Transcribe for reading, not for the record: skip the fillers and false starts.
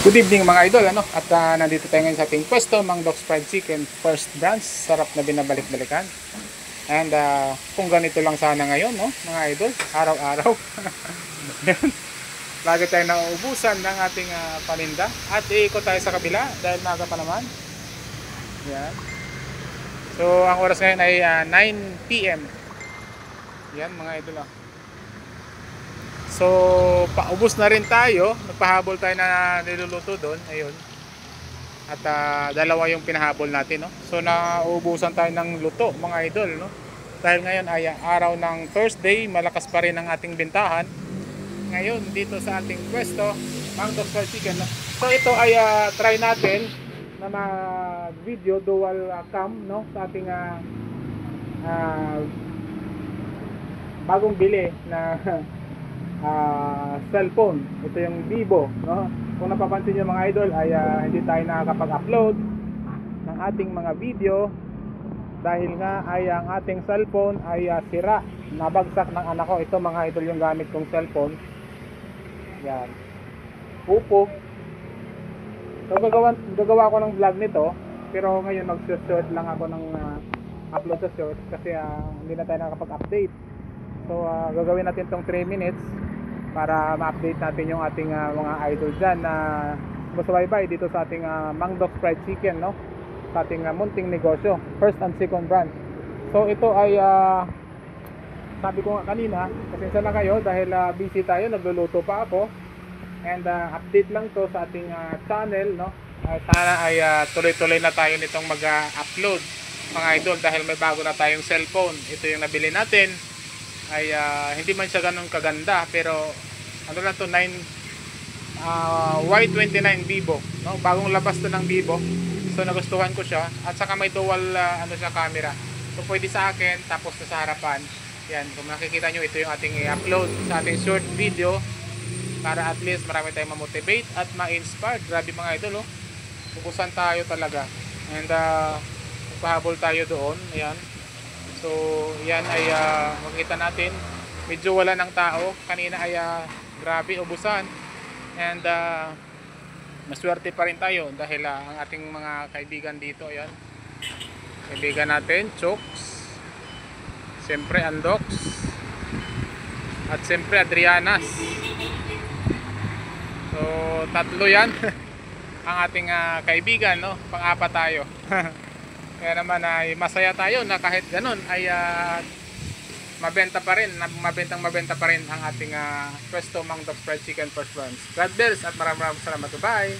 Good evening mga idol, ano? At nandito tayo ngayon sa ating pwesto, Mang Doc's Fried Chicken First Branch. Sarap na binabalik-balikan. And kung ganito lang sana ngayon, no, mga idol, araw-araw. Lagi tayo nauubusan ng ating paninda. At iikot tayo sa kabila dahil maga pa naman. Yan. So ang oras ngayon ay 9 PM. Yan mga idol. So paubos na rin tayo. Nagpahabol tayo na niluluto doon. Ayun. At dalawa yung pinahabol natin, no? So nauubusan tayo ng luto mga idol, no? Dahil ngayon ay araw ng Thursday, malakas pa rin ang ating bentahan. Ngayon dito sa ating pwesto, Mang Doc's Fried Chicken, no? So ito ay try natin na mag-video dual cam, no? Sa ating bagong bili na cellphone. Ito yung Vivo, no? Kung napapansin niyo mga idol ay hindi tayo nakakapag-upload ng ating mga video dahil nga ay ang ating cellphone ay sira, nabagsak ng anak ko. Ito mga idol yung gamit kong cellphone. Yan. Upog. So gagawa ko ng vlog nito, pero ngayon mag-short lang ako ng upload sa short kasi hindi na tayo nakakapag-update. So gagawin natin tong 3 minutes para ma-update natin yung ating mga idol dyan na masubaybay dito sa ating Mang Doc's Fried Chicken, no? Sa ating munting negosyo, first and second branch. So ito ay sabi ko nga kanina, pasensya na kayo dahil busy tayo, nagluluto pa ako. And update lang to sa ating channel, no? Sana ay tuloy-tuloy na tayo nitong mag-upload mga idol dahil may bago na tayong cellphone. Ito yung nabili natin. Ay hindi man siya ganun kaganda, pero ano lang to, Y29 Vivo, no? Bagong labas to ng Vivo. So nagustuhan ko siya at saka may dual ano siya, camera. So pwede sa akin tapos sa harapan. Yan, kung makikita nyo, ito yung ating i-upload sa ating short video para at least marami tayong ma-motivate at ma-inspire. Grabe mga idol, oh. Pupusan tayo talaga. And pahabol tayo doon. Ayan. So yan ay makikita natin medyo wala ng tao. Kanina ay grabe ubusan. And maswerte pa rin tayo dahil ang ating mga kaibigan dito, ayan, kaibigan natin, Chokes, siyempre Andox, at siyempre Adrianas. So tatlo yan ang ating kaibigan, no? Pang-apat tayo. Kaya naman ay masaya tayo na kahit ganun ay mabenta pa rin pa rin ang ating pwesto Mang Doc's Fried Chicken First Branch. God bless at maraming salamat. Bye!